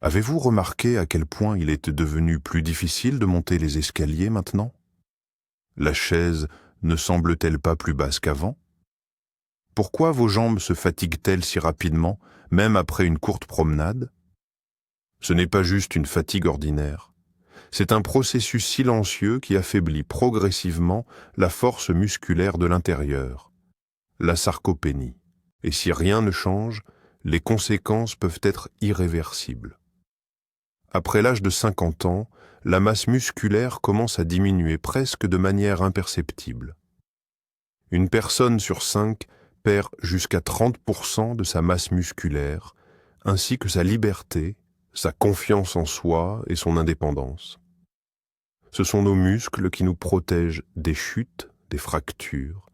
Avez-vous remarqué à quel point il est devenu plus difficile de monter les escaliers maintenant? La chaise ne semble-t-elle pas plus basse qu'avant? Pourquoi vos jambes se fatiguent-elles si rapidement, même après une courte promenade? Ce n'est pas juste une fatigue ordinaire. C'est un processus silencieux qui affaiblit progressivement la force musculaire de l'intérieur, la sarcopénie. Et si rien ne change, les conséquences peuvent être irréversibles. Après l'âge de 50 ans, la masse musculaire commence à diminuer presque de manière imperceptible. Une personne sur 5 perd jusqu'à 30% de sa masse musculaire, ainsi que sa liberté, sa confiance en soi et son indépendance. Ce sont nos muscles qui nous protègent des chutes, des fractures,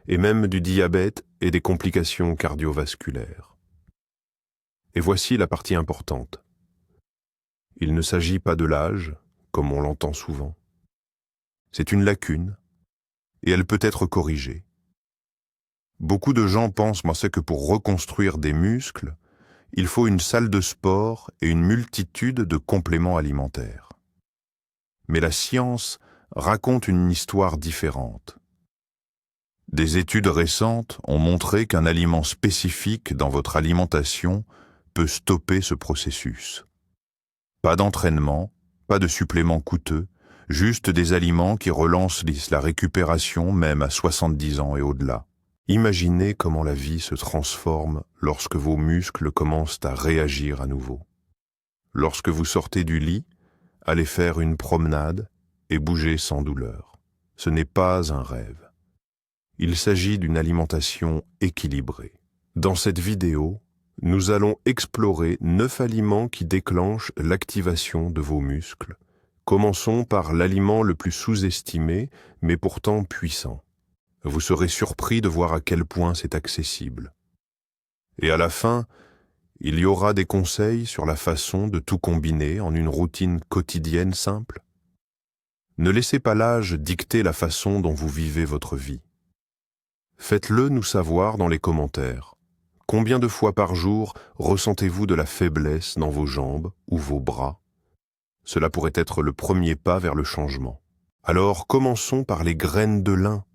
et même du diabète et des complications cardiovasculaires. Et voici la partie importante. Il ne s'agit pas de l'âge, comme on l'entend souvent. C'est une lacune, et elle peut être corrigée. Beaucoup de gens pensent que pour reconstruire des muscles, il faut une salle de sport et une multitude de compléments alimentaires. Mais la science raconte une histoire différente. Des études récentes ont montré qu'un aliment spécifique dans votre alimentation peut stopper ce processus. Pas d'entraînement, pas de suppléments coûteux, juste des aliments qui relancent la récupération même à 70 ans et au-delà. Imaginez comment la vie se transforme lorsque vos muscles commencent à réagir à nouveau. Lorsque vous sortez du lit, allez faire une promenade et bougez sans douleur. Ce n'est pas un rêve. Il s'agit d'une alimentation équilibrée. Dans cette vidéo, nous allons explorer 9 aliments qui déclenchent l'activation de vos muscles. Commençons par l'aliment le plus sous-estimé, mais pourtant puissant. Vous serez surpris de voir à quel point c'est accessible. Et à la fin, il y aura des conseils sur la façon de tout combiner en une routine quotidienne simple. Ne laissez pas l'âge dicter la façon dont vous vivez votre vie. Faites-le nous savoir dans les commentaires. Combien de fois par jour ressentez-vous de la faiblesse dans vos jambes ou vos bras? Cela pourrait être le premier pas vers le changement. Alors commençons par les graines de lin.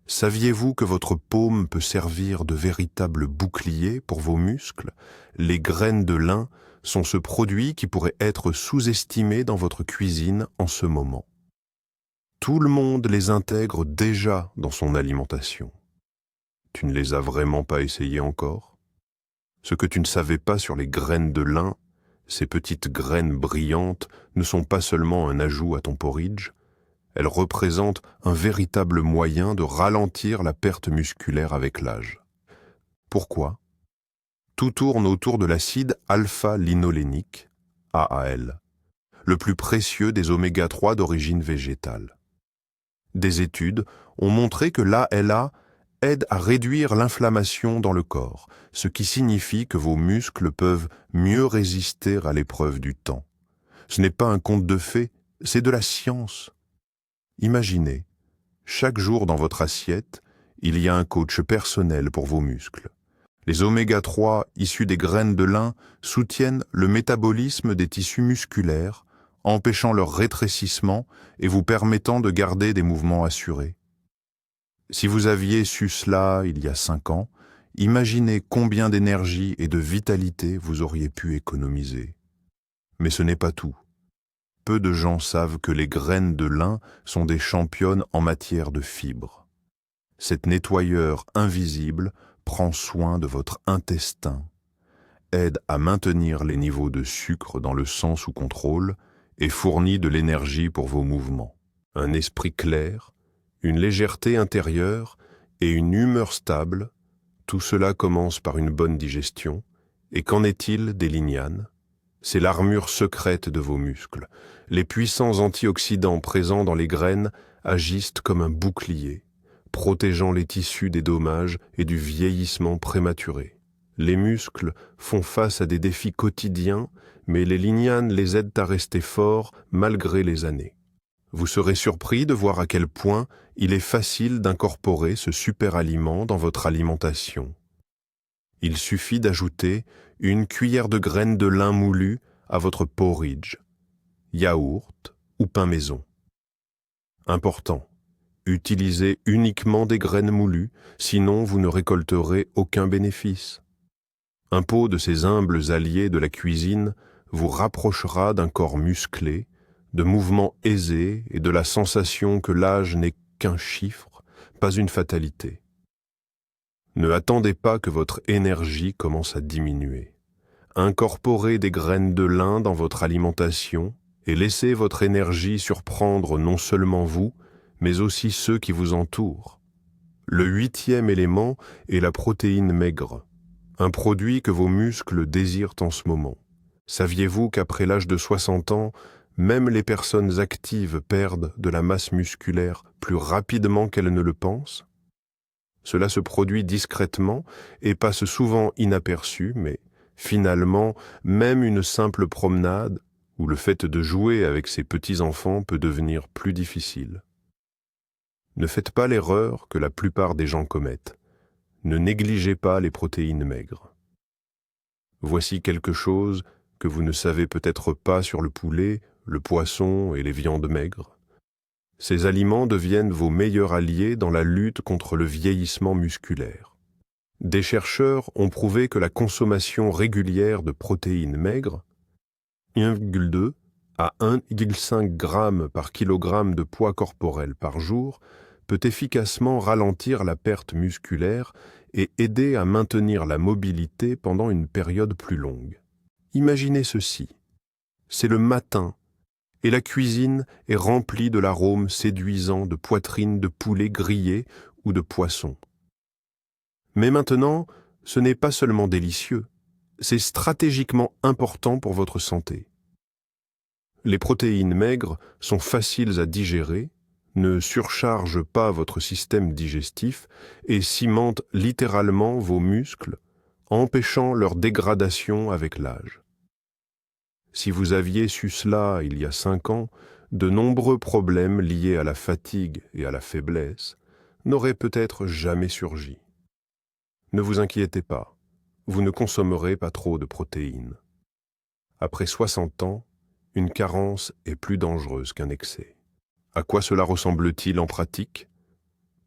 Saviez-vous que votre paume peut servir de véritable bouclier pour vos muscles? Les graines de lin sont ce produit qui pourrait être sous-estimé dans votre cuisine en ce moment. Tout le monde les intègre déjà dans son alimentation. Tu ne les as vraiment pas essayées encore? Ce que tu ne savais pas sur les graines de lin, ces petites graines brillantes, ne sont pas seulement un ajout à ton porridge, elles représentent un véritable moyen de ralentir la perte musculaire avec l'âge. Pourquoi? Tout tourne autour de l'acide alpha-linolénique, AAL, le plus précieux des oméga 3 d'origine végétale. Des études ont montré que l'ALA aide à réduire l'inflammation dans le corps, ce qui signifie que vos muscles peuvent mieux résister à l'épreuve du temps. Ce n'est pas un conte de fées, c'est de la science. Imaginez, chaque jour dans votre assiette, il y a un coach personnel pour vos muscles. Les oméga 3 issus des graines de lin soutiennent le métabolisme des tissus musculaires, empêchant leur rétrécissement et vous permettant de garder des mouvements assurés. Si vous aviez su cela il y a 5 ans, imaginez combien d'énergie et de vitalité vous auriez pu économiser. Mais ce n'est pas tout. Peu de gens savent que les graines de lin sont des championnes en matière de fibres. Cet nettoyeur invisible prend soin de votre intestin, aide à maintenir les niveaux de sucre dans le sang sous contrôle et fournit de l'énergie pour vos mouvements. Un esprit clair, une légèreté intérieure et une humeur stable, tout cela commence par une bonne digestion. Et qu'en est-il des lignanes? C'est l'armure secrète de vos muscles. Les puissants antioxydants présents dans les graines agissent comme un bouclier, protégeant les tissus des dommages et du vieillissement prématuré. Les muscles font face à des défis quotidiens, mais les lignanes les aident à rester forts malgré les années. Vous serez surpris de voir à quel point il est facile d'incorporer ce super aliment dans votre alimentation. Il suffit d'ajouter une cuillère de graines de lin moulu à votre porridge, yaourt ou pain maison. Important, utilisez uniquement des graines moulues, sinon vous ne récolterez aucun bénéfice. Un pot de ces humbles alliés de la cuisine vous rapprochera d'un corps musclé, de mouvements aisés et de la sensation que l'âge n'est qu'un chiffre, pas une fatalité. Ne attendez pas que votre énergie commence à diminuer. Incorporez des graines de lin dans votre alimentation et laissez votre énergie surprendre non seulement vous, mais aussi ceux qui vous entourent. Le 8e élément est la protéine maigre, un produit que vos muscles désirent en ce moment. Saviez-vous qu'après l'âge de 60 ans, même les personnes actives perdent de la masse musculaire plus rapidement qu'elles ne le pensent? Cela se produit discrètement et passe souvent inaperçu, mais finalement, même une simple promenade ou le fait de jouer avec ses petits-enfants peut devenir plus difficile. Ne faites pas l'erreur que la plupart des gens commettent. Ne négligez pas les protéines maigres. Voici quelque chose que vous ne savez peut-être pas sur le poulet, le poisson et les viandes maigres. Ces aliments deviennent vos meilleurs alliés dans la lutte contre le vieillissement musculaire. Des chercheurs ont prouvé que la consommation régulière de protéines maigres, 1,2 à 1,5 g par kilogramme de poids corporel par jour, peut efficacement ralentir la perte musculaire et aider à maintenir la mobilité pendant une période plus longue. Imaginez ceci. C'est le matin et la cuisine est remplie de l'arôme séduisant de poitrine de poulet grillé ou de poisson. Mais maintenant, ce n'est pas seulement délicieux, c'est stratégiquement important pour votre santé. Les protéines maigres sont faciles à digérer, ne surchargent pas votre système digestif et cimentent littéralement vos muscles, empêchant leur dégradation avec l'âge. Si vous aviez su cela il y a 5 ans, de nombreux problèmes liés à la fatigue et à la faiblesse n'auraient peut-être jamais surgi. Ne vous inquiétez pas, vous ne consommerez pas trop de protéines. Après 60 ans, une carence est plus dangereuse qu'un excès. À quoi cela ressemble-t-il en pratique?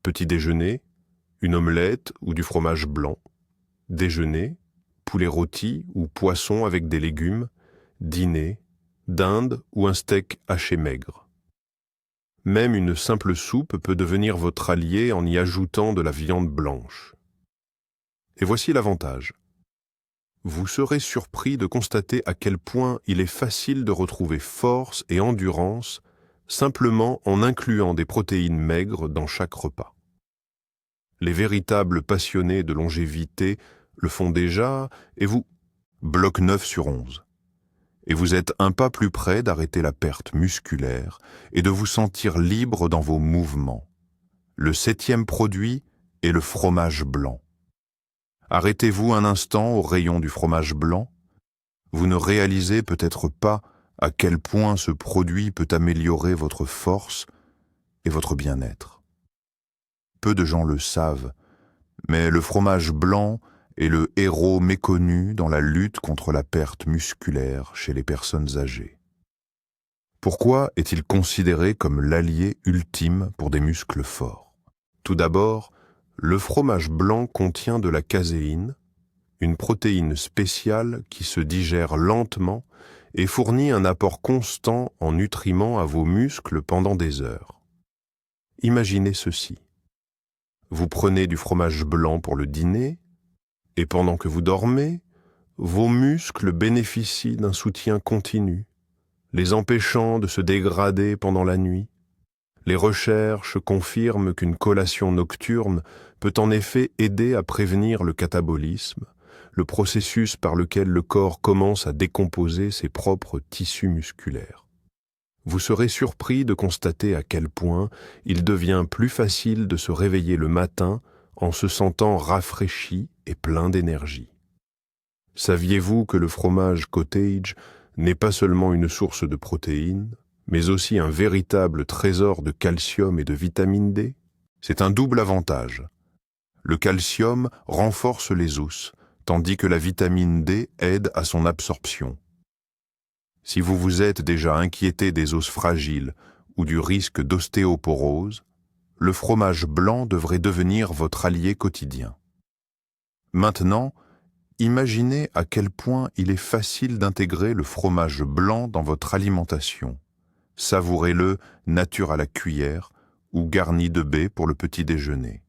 Petit déjeuner, une omelette ou du fromage blanc. Déjeuner, poulet rôti ou poisson avec des légumes. Dîner, dinde ou un steak haché maigre. Même une simple soupe peut devenir votre allié en y ajoutant de la viande blanche. Et voici l'avantage. Vous serez surpris de constater à quel point il est facile de retrouver force et endurance simplement en incluant des protéines maigres dans chaque repas. Les véritables passionnés de longévité le font déjà et vous, bloc 9 sur 11. Et vous êtes un pas plus près d'arrêter la perte musculaire et de vous sentir libre dans vos mouvements. Le 7e produit est le fromage blanc. Arrêtez-vous un instant au rayon du fromage blanc. Vous ne réalisez peut-être pas à quel point ce produit peut améliorer votre force et votre bien-être. Peu de gens le savent, mais le fromage blanc est le héros méconnu dans la lutte contre la perte musculaire chez les personnes âgées. Pourquoi est-il considéré comme l'allié ultime pour des muscles forts? Tout d'abord, le fromage blanc contient de la caséine, une protéine spéciale qui se digère lentement et fournit un apport constant en nutriments à vos muscles pendant des heures. Imaginez ceci. Vous prenez du fromage blanc pour le dîner, et pendant que vous dormez, vos muscles bénéficient d'un soutien continu, les empêchant de se dégrader pendant la nuit. Les recherches confirment qu'une collation nocturne peut en effet aider à prévenir le catabolisme, le processus par lequel le corps commence à décomposer ses propres tissus musculaires. Vous serez surpris de constater à quel point il devient plus facile de se réveiller le matin en se sentant rafraîchi et plein d'énergie. Saviez-vous que le fromage cottage n'est pas seulement une source de protéines, mais aussi un véritable trésor de calcium et de vitamine D? C'est un double avantage. Le calcium renforce les os, tandis que la vitamine D aide à son absorption. Si vous vous êtes déjà inquiété des os fragiles ou du risque d'ostéoporose, le fromage blanc devrait devenir votre allié quotidien. Maintenant, imaginez à quel point il est facile d'intégrer le fromage blanc dans votre alimentation. Savourez-le nature à la cuillère ou garni de baies pour le petit déjeuner.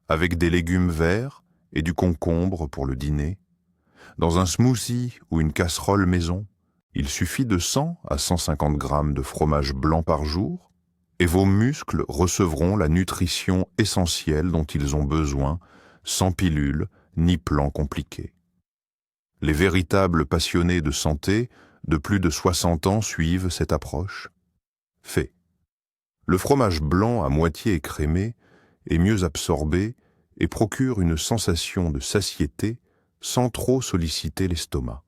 Avec des légumes verts et du concombre pour le dîner, dans un smoothie ou une casserole maison, il suffit de 100 à 150 grammes de fromage blanc par jour et vos muscles recevront la nutrition essentielle dont ils ont besoin, sans pilules ni plans compliqués. Les véritables passionnés de santé de plus de 60 ans suivent cette approche. Fait. Le fromage blanc à moitié écrémé est mieux absorbé et procure une sensation de satiété sans trop solliciter l'estomac.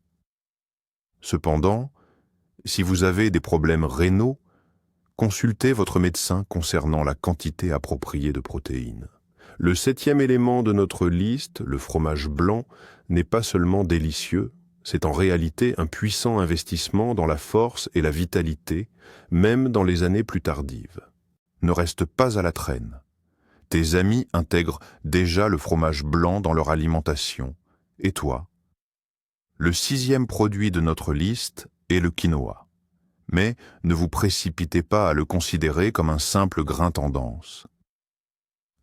Cependant, si vous avez des problèmes rénaux, consultez votre médecin concernant la quantité appropriée de protéines. Le 7e élément de notre liste, le fromage blanc, n'est pas seulement délicieux, c'est en réalité un puissant investissement dans la force et la vitalité, même dans les années plus tardives. Ne reste pas à la traîne. Tes amis intègrent déjà le fromage blanc dans leur alimentation. Et toi? Le 6e produit de notre liste est le quinoa. Mais ne vous précipitez pas à le considérer comme un simple grain tendance.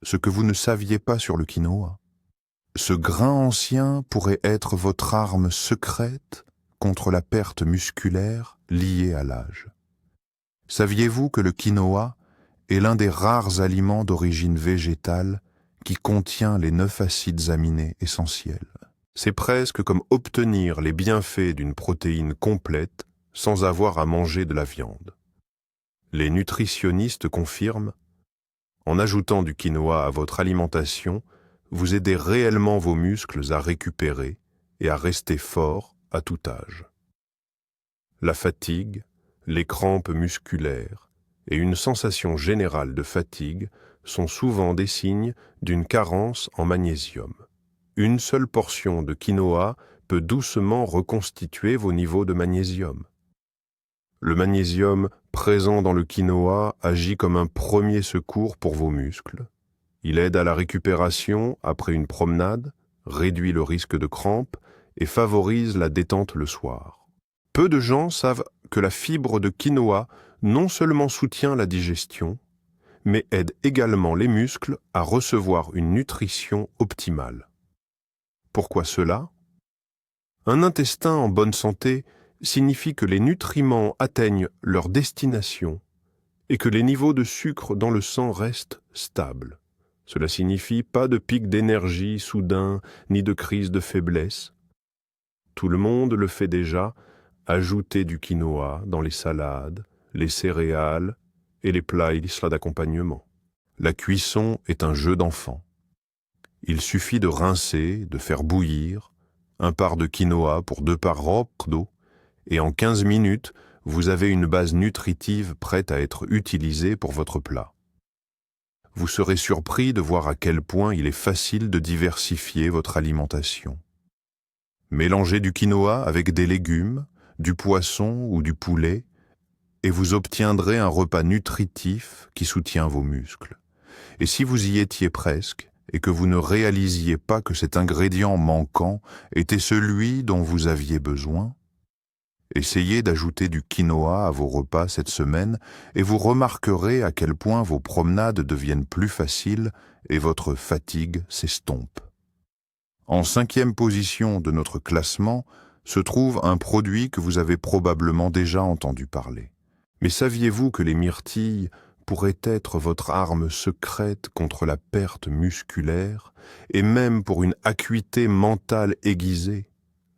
Ce que vous ne saviez pas sur le quinoa, ce grain ancien pourrait être votre arme secrète contre la perte musculaire liée à l'âge. Saviez-vous que le quinoa est l'un des rares aliments d'origine végétale qui contient les 9 acides aminés essentiels? C'est presque comme obtenir les bienfaits d'une protéine complète sans avoir à manger de la viande. Les nutritionnistes confirment, en ajoutant du quinoa à votre alimentation, vous aidez réellement vos muscles à récupérer et à rester forts à tout âge. La fatigue, les crampes musculaires et une sensation générale de fatigue sont souvent des signes d'une carence en magnésium. Une seule portion de quinoa peut doucement reconstituer vos niveaux de magnésium. Le magnésium présent dans le quinoa agit comme un premier secours pour vos muscles. Il aide à la récupération après une promenade, réduit le risque de crampes et favorise la détente le soir. Peu de gens savent que la fibre de quinoa non seulement soutient la digestion, mais aide également les muscles à recevoir une nutrition optimale. Pourquoi cela? Un intestin en bonne santé signifie que les nutriments atteignent leur destination et que les niveaux de sucre dans le sang restent stables. Cela signifie pas de pic d'énergie soudain ni de crise de faiblesse. Tout le monde le fait déjà, ajouter du quinoa dans les salades, les céréales et les plats d'accompagnement. La cuisson est un jeu d'enfant. Il suffit de rincer, de faire bouillir, un part de quinoa pour 2 parts d'eau, et en 15 minutes, vous avez une base nutritive prête à être utilisée pour votre plat. Vous serez surpris de voir à quel point il est facile de diversifier votre alimentation. Mélangez du quinoa avec des légumes, du poisson ou du poulet, et vous obtiendrez un repas nutritif qui soutient vos muscles. Et si vous y étiez presque, et que vous ne réalisiez pas que cet ingrédient manquant était celui dont vous aviez besoin, essayez d'ajouter du quinoa à vos repas cette semaine et vous remarquerez à quel point vos promenades deviennent plus faciles et votre fatigue s'estompe. En 5e position de notre classement se trouve un produit que vous avez probablement déjà entendu parler. Mais saviez-vous que les myrtilles pourraient être votre arme secrète contre la perte musculaire et même pour une acuité mentale aiguisée?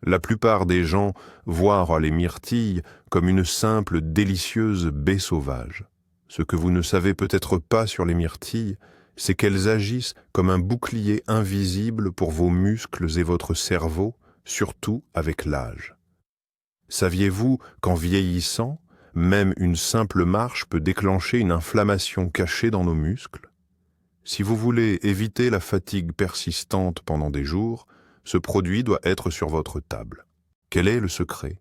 La plupart des gens voient les myrtilles comme une simple délicieuse baie sauvage. Ce que vous ne savez peut-être pas sur les myrtilles, c'est qu'elles agissent comme un bouclier invisible pour vos muscles et votre cerveau, surtout avec l'âge. Saviez-vous qu'en vieillissant, même une simple marche peut déclencher une inflammation cachée dans nos muscles? Si vous voulez éviter la fatigue persistante pendant des jours, ce produit doit être sur votre table. Quel est le secret?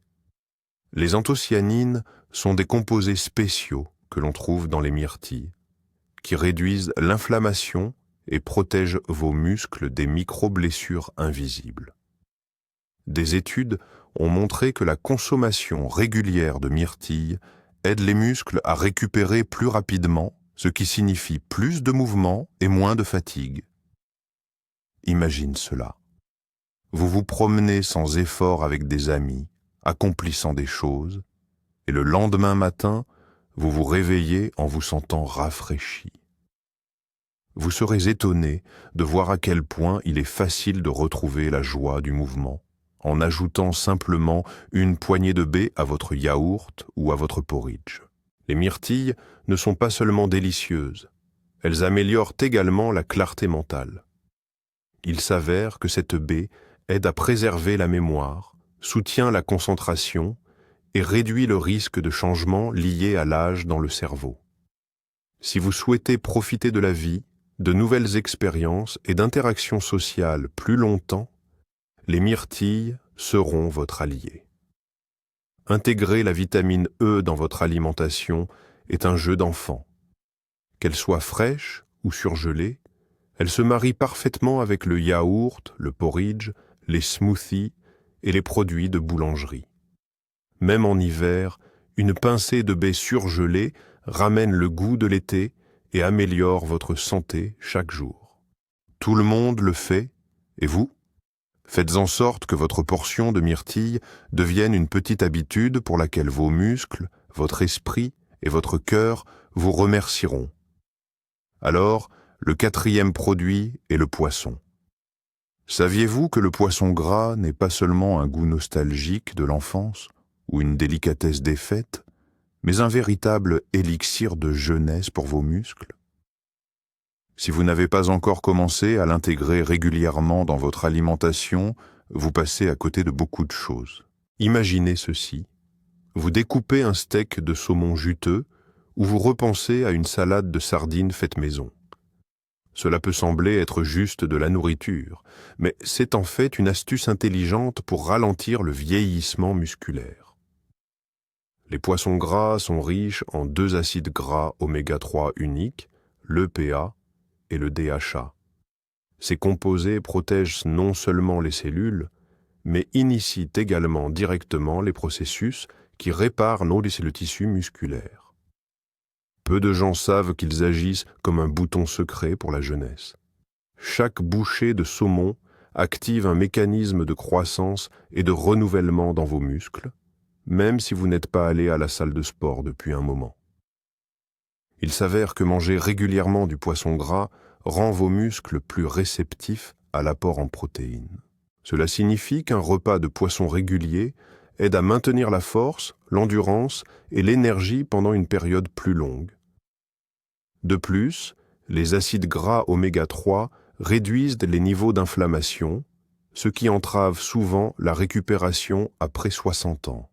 Les anthocyanines sont des composés spéciaux que l'on trouve dans les myrtilles, qui réduisent l'inflammation et protègent vos muscles des micro-blessures invisibles. Des études ont montré que la consommation régulière de myrtilles aide les muscles à récupérer plus rapidement, ce qui signifie plus de mouvement et moins de fatigue. Imagine cela. Vous vous promenez sans effort avec des amis, accomplissant des choses, et le lendemain matin, vous vous réveillez en vous sentant rafraîchi. Vous serez étonné de voir à quel point il est facile de retrouver la joie du mouvement, en ajoutant simplement une poignée de baies à votre yaourt ou à votre porridge. Les myrtilles ne sont pas seulement délicieuses, elles améliorent également la clarté mentale. Il s'avère que cette baie aide à préserver la mémoire, soutient la concentration et réduit le risque de changements liés à l'âge dans le cerveau. Si vous souhaitez profiter de la vie, de nouvelles expériences et d'interactions sociales plus longtemps, les myrtilles seront votre allié. Intégrer la vitamine E dans votre alimentation est un jeu d'enfant. Qu'elle soit fraîche ou surgelée, elle se marie parfaitement avec le yaourt, le porridge, les smoothies et les produits de boulangerie. Même en hiver, une pincée de baies surgelées ramène le goût de l'été et améliore votre santé chaque jour. Tout le monde le fait, et vous? Faites en sorte que votre portion de myrtille devienne une petite habitude pour laquelle vos muscles, votre esprit et votre cœur vous remercieront. Alors, le quatrième produit est le poisson. Saviez-vous que le poisson gras n'est pas seulement un goût nostalgique de l'enfance ou une délicatesse des fêtes, mais un véritable élixir de jeunesse pour vos muscles? Si vous n'avez pas encore commencé à l'intégrer régulièrement dans votre alimentation, vous passez à côté de beaucoup de choses. Imaginez ceci. Vous découpez un steak de saumon juteux ou vous repensez à une salade de sardines faite maison. Cela peut sembler être juste de la nourriture, mais c'est en fait une astuce intelligente pour ralentir le vieillissement musculaire. Les poissons gras sont riches en 2 acides gras oméga 3 uniques, l'EPA et le DHA. Ces composés protègent non seulement les cellules, mais initient également directement les processus qui réparent le tissu musculaire. Peu de gens savent qu'ils agissent comme un bouton secret pour la jeunesse. Chaque bouchée de saumon active un mécanisme de croissance et de renouvellement dans vos muscles, même si vous n'êtes pas allé à la salle de sport depuis un moment. Il s'avère que manger régulièrement du poisson gras rend vos muscles plus réceptifs à l'apport en protéines. Cela signifie qu'un repas de poisson régulier aide à maintenir la force, l'endurance et l'énergie pendant une période plus longue. De plus, les acides gras oméga 3 réduisent les niveaux d'inflammation, ce qui entrave souvent la récupération après 60 ans.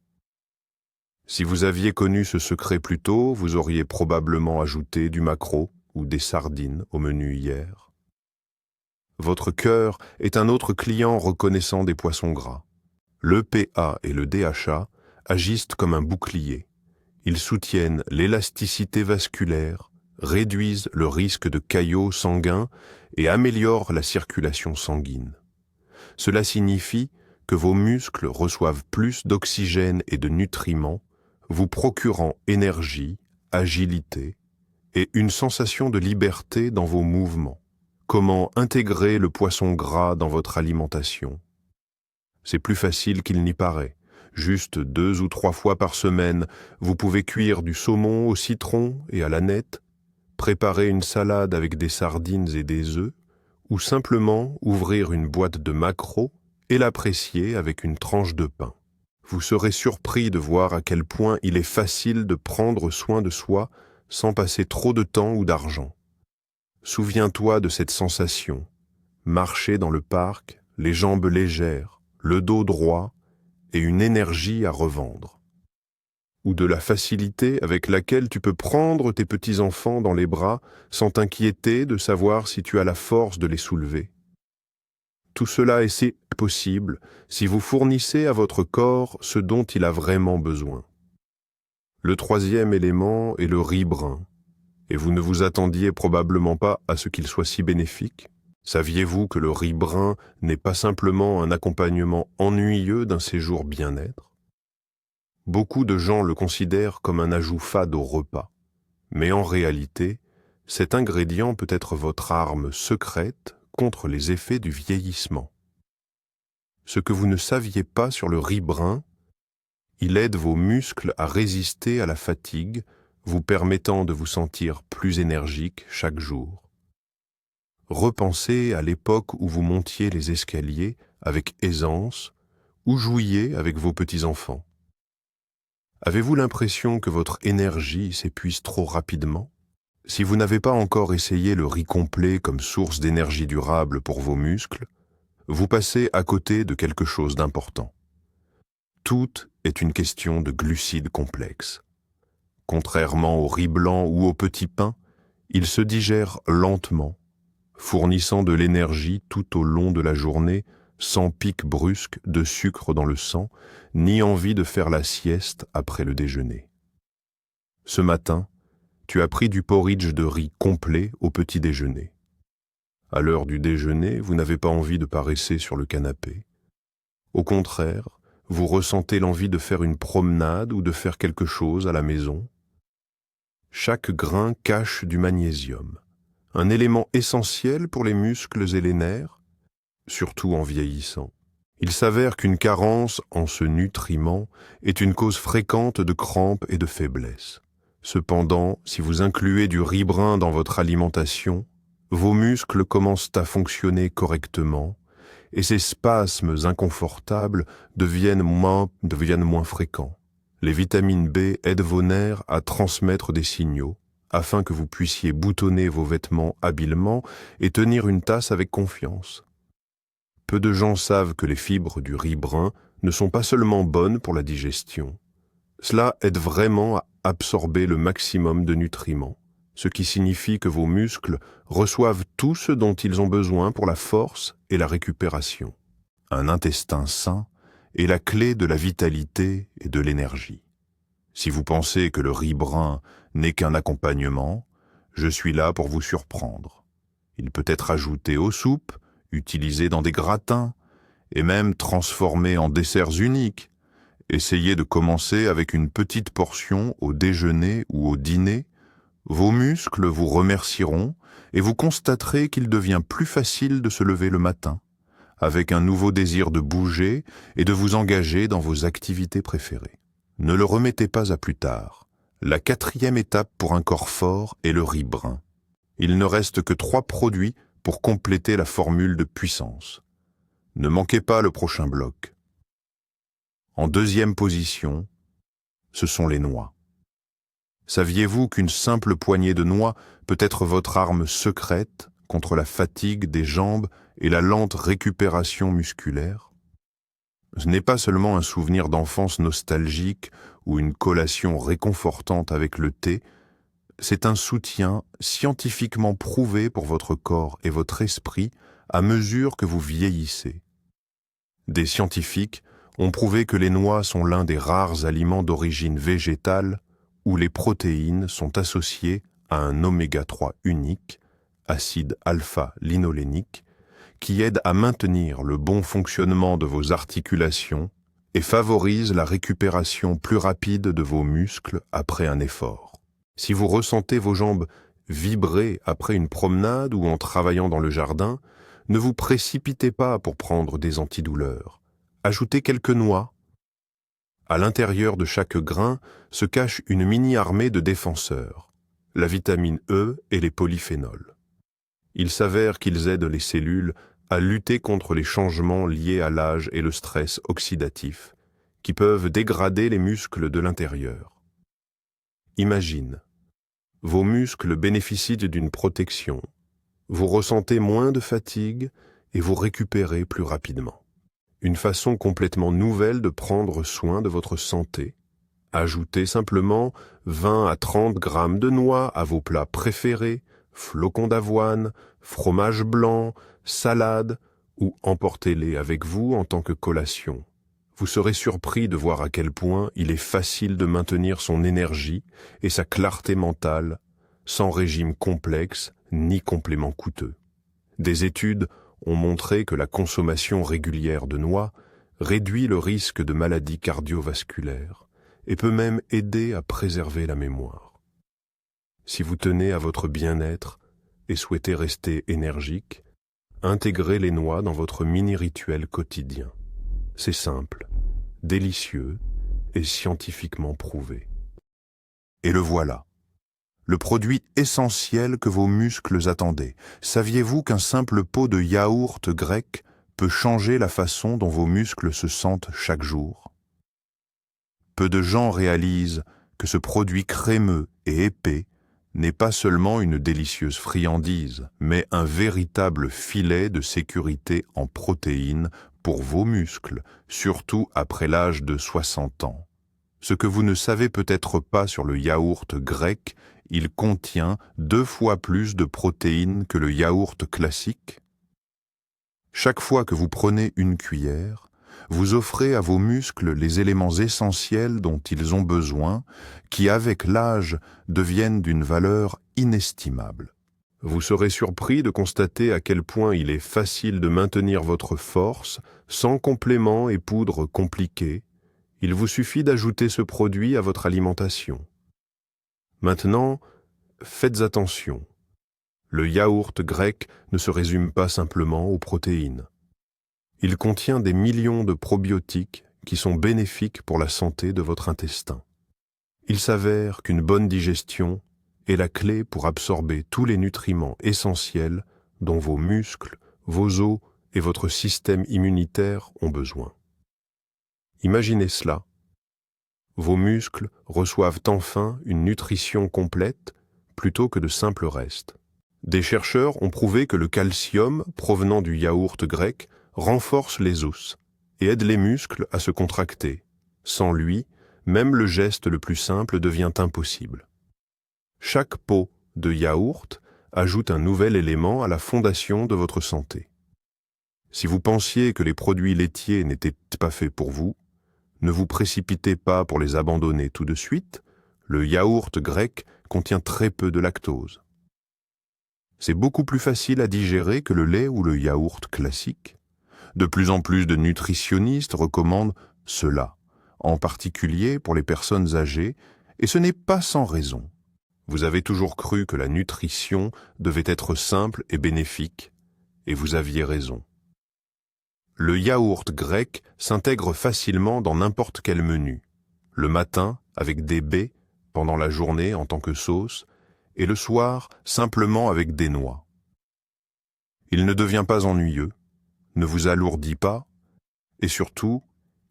Si vous aviez connu ce secret plus tôt, vous auriez probablement ajouté du maquereau ou des sardines au menu hier. Votre cœur est un autre client reconnaissant des poissons gras. L'EPA et le DHA agissent comme un bouclier. Ils soutiennent l'élasticité vasculaire, réduisent le risque de caillots sanguins et améliorent la circulation sanguine. Cela signifie que vos muscles reçoivent plus d'oxygène et de nutriments, vous procurant énergie, agilité et une sensation de liberté dans vos mouvements. Comment intégrer le poisson gras dans votre alimentation? C'est plus facile qu'il n'y paraît. Juste 2 ou 3 fois par semaine, vous pouvez cuire du saumon au citron et à l'aneth, préparer une salade avec des sardines et des œufs, ou simplement ouvrir une boîte de maquereau et l'apprécier avec une tranche de pain. Vous serez surpris de voir à quel point il est facile de prendre soin de soi sans passer trop de temps ou d'argent. Souviens-toi de cette sensation. Marcher dans le parc, les jambes légères, le dos droit et une énergie à revendre. Ou de la facilité avec laquelle tu peux prendre tes petits-enfants dans les bras sans t'inquiéter de savoir si tu as la force de les soulever. Tout cela est possible si vous fournissez à votre corps ce dont il a vraiment besoin. Le troisième élément est le riz brun, et vous ne vous attendiez probablement pas à ce qu'il soit si bénéfique. Saviez-vous que le riz brun n'est pas simplement un accompagnement ennuyeux d'un séjour bien-être? Beaucoup de gens le considèrent comme un ajout fade au repas, mais en réalité, cet ingrédient peut être votre arme secrète contre les effets du vieillissement. Ce que vous ne saviez pas sur le riz brun, il aide vos muscles à résister à la fatigue, vous permettant de vous sentir plus énergique chaque jour. Repensez à l'époque où vous montiez les escaliers avec aisance ou jouiez avec vos petits-enfants. Avez-vous l'impression que votre énergie s'épuise trop rapidement? Si vous n'avez pas encore essayé le riz complet comme source d'énergie durable pour vos muscles, vous passez à côté de quelque chose d'important. Tout est une question de glucides complexes. Contrairement au riz blanc ou au petit pain, il se digère lentement, fournissant de l'énergie tout au long de la journée, sans pic brusque de sucre dans le sang, ni envie de faire la sieste après le déjeuner. Ce matin, tu as pris du porridge de riz complet au petit déjeuner. À l'heure du déjeuner, vous n'avez pas envie de paresser sur le canapé. Au contraire, vous ressentez l'envie de faire une promenade ou de faire quelque chose à la maison. Chaque grain cache du magnésium, un élément essentiel pour les muscles et les nerfs, surtout en vieillissant. Il s'avère qu'une carence en ce nutriment est une cause fréquente de crampes et de faiblesse. Cependant, si vous incluez du riz brun dans votre alimentation, vos muscles commencent à fonctionner correctement et ces spasmes inconfortables deviennent moins fréquents. Les vitamines B aident vos nerfs à transmettre des signaux afin que vous puissiez boutonner vos vêtements habilement et tenir une tasse avec confiance. Peu de gens savent que les fibres du riz brun ne sont pas seulement bonnes pour la digestion. Cela aide vraiment à absorber le maximum de nutriments, ce qui signifie que vos muscles reçoivent tout ce dont ils ont besoin pour la force et la récupération. Un intestin sain est la clé de la vitalité et de l'énergie. Si vous pensez que le riz brun n'est qu'un accompagnement, je suis là pour vous surprendre. Il peut être ajouté aux soupes, utilisé dans des gratins, et même transformé en desserts uniques. Essayez de commencer avec une petite portion au déjeuner ou au dîner. Vos muscles vous remercieront et vous constaterez qu'il devient plus facile de se lever le matin, avec un nouveau désir de bouger et de vous engager dans vos activités préférées. Ne le remettez pas à plus tard. La 4e étape pour un corps fort est le riz brun. Il ne reste que 3 produits pour compléter la formule de puissance. Ne manquez pas le prochain bloc. En 2e position, ce sont les noix. Saviez-vous qu'une simple poignée de noix peut être votre arme secrète contre la fatigue des jambes et la lente récupération musculaire? Ce n'est pas seulement un souvenir d'enfance nostalgique ou une collation réconfortante avec le thé, c'est un soutien scientifiquement prouvé pour votre corps et votre esprit à mesure que vous vieillissez. Des scientifiques ont prouvé que les noix sont l'un des rares aliments d'origine végétale où les protéines sont associées à un oméga 3 unique, acide alpha-linolénique, qui aide à maintenir le bon fonctionnement de vos articulations et favorise la récupération plus rapide de vos muscles après un effort. Si vous ressentez vos jambes vibrer après une promenade ou en travaillant dans le jardin, ne vous précipitez pas pour prendre des antidouleurs. Ajoutez quelques noix. À l'intérieur de chaque grain se cache une mini-armée de défenseurs, la vitamine E et les polyphénols. Il s'avère qu'ils aident les cellules à lutter contre les changements liés à l'âge et le stress oxydatif, qui peuvent dégrader les muscles de l'intérieur. Imagine, vos muscles bénéficient d'une protection, vous ressentez moins de fatigue et vous récupérez plus rapidement. Une façon complètement nouvelle de prendre soin de votre santé. Ajoutez simplement 20 à 30 grammes de noix à vos plats préférés, flocons d'avoine, fromage blanc, salade ou emportez-les avec vous en tant que collation. Vous serez surpris de voir à quel point il est facile de maintenir son énergie et sa clarté mentale sans régime complexe ni complément coûteux. Des études ont montré que la consommation régulière de noix réduit le risque de maladies cardiovasculaires et peut même aider à préserver la mémoire. Si vous tenez à votre bien-être et souhaitez rester énergique, intégrez les noix dans votre mini-rituel quotidien. C'est simple, délicieux et scientifiquement prouvé. Et le voilà. Le produit essentiel que vos muscles attendaient. Saviez-vous qu'un simple pot de yaourt grec peut changer la façon dont vos muscles se sentent chaque jour? Peu de gens réalisent que ce produit crémeux et épais n'est pas seulement une délicieuse friandise, mais un véritable filet de sécurité en protéines pour vos muscles, surtout après l'âge de 60 ans. Ce que vous ne savez peut-être pas sur le yaourt grec, il contient 2 fois plus de protéines que le yaourt classique. Chaque fois que vous prenez une cuillère, vous offrez à vos muscles les éléments essentiels dont ils ont besoin, qui avec l'âge deviennent d'une valeur inestimable. Vous serez surpris de constater à quel point il est facile de maintenir votre force sans compléments et poudres compliqués. Il vous suffit d'ajouter ce produit à votre alimentation. Maintenant, faites attention. Le yaourt grec ne se résume pas simplement aux protéines. Il contient des millions de probiotiques qui sont bénéfiques pour la santé de votre intestin. Il s'avère qu'une bonne digestion est la clé pour absorber tous les nutriments essentiels dont vos muscles, vos os et votre système immunitaire ont besoin. Imaginez cela. Vos muscles reçoivent enfin une nutrition complète plutôt que de simples restes. Des chercheurs ont prouvé que le calcium provenant du yaourt grec renforce les os et aide les muscles à se contracter. Sans lui, même le geste le plus simple devient impossible. Chaque pot de yaourt ajoute un nouvel élément à la fondation de votre santé. Si vous pensiez que les produits laitiers n'étaient pas faits pour vous, ne vous précipitez pas pour les abandonner tout de suite. Le yaourt grec contient très peu de lactose. C'est beaucoup plus facile à digérer que le lait ou le yaourt classique. De plus en plus de nutritionnistes recommandent cela, en particulier pour les personnes âgées, et ce n'est pas sans raison. Vous avez toujours cru que la nutrition devait être simple et bénéfique, et vous aviez raison. Le yaourt grec s'intègre facilement dans n'importe quel menu. Le matin, avec des baies, pendant la journée en tant que sauce, et le soir, simplement avec des noix. Il ne devient pas ennuyeux, ne vous alourdit pas, et surtout,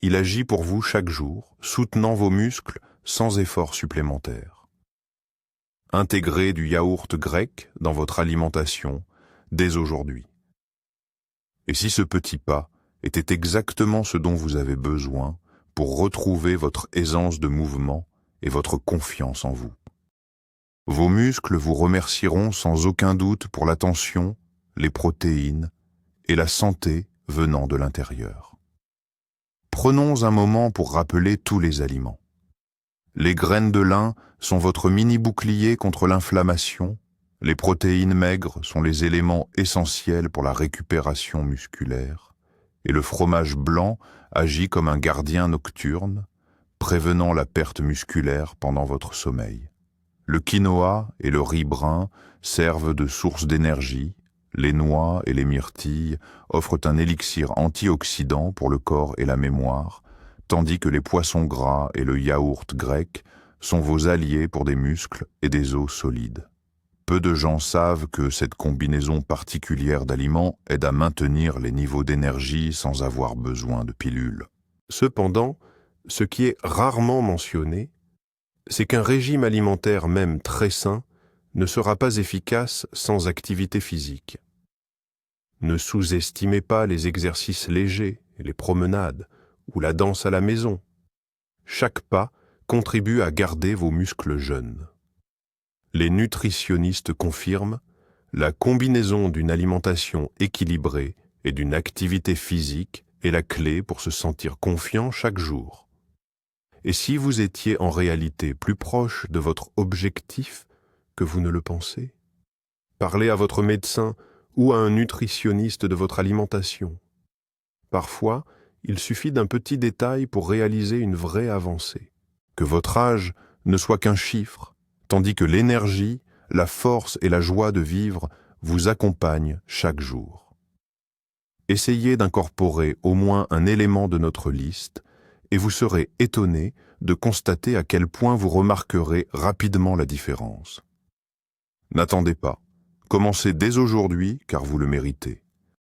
il agit pour vous chaque jour, soutenant vos muscles sans effort supplémentaire. Intégrez du yaourt grec dans votre alimentation dès aujourd'hui. Et si ce petit pas était exactement ce dont vous avez besoin pour retrouver votre aisance de mouvement et votre confiance en vous? Vos muscles vous remercieront sans aucun doute pour l'attention, les protéines et la santé venant de l'intérieur. Prenons un moment pour rappeler tous les aliments. Les graines de lin sont votre mini-bouclier contre l'inflammation. Les protéines maigres sont les éléments essentiels pour la récupération musculaire. Et le fromage blanc agit comme un gardien nocturne, prévenant la perte musculaire pendant votre sommeil. Le quinoa et le riz brun servent de source d'énergie. Les noix et les myrtilles offrent un élixir antioxydant pour le corps et la mémoire, tandis que les poissons gras et le yaourt grec sont vos alliés pour des muscles et des os solides. Peu de gens savent que cette combinaison particulière d'aliments aide à maintenir les niveaux d'énergie sans avoir besoin de pilules. Cependant, ce qui est rarement mentionné, c'est qu'un régime alimentaire même très sain ne sera pas efficace sans activité physique. Ne sous-estimez pas les exercices légers, les promenades ou la danse à la maison. Chaque pas contribue à garder vos muscles jeunes. Les nutritionnistes confirment, la combinaison d'une alimentation équilibrée et d'une activité physique est la clé pour se sentir confiant chaque jour. Et si vous étiez en réalité plus proche de votre objectif que vous ne le pensez? Parlez à votre médecin ou à un nutritionniste de votre alimentation. Parfois, il suffit d'un petit détail pour réaliser une vraie avancée. Que votre âge ne soit qu'un chiffre, tandis que l'énergie, la force et la joie de vivre vous accompagnent chaque jour. Essayez d'incorporer au moins un élément de notre liste et vous serez étonné de constater à quel point vous remarquerez rapidement la différence. N'attendez pas, commencez dès aujourd'hui car vous le méritez.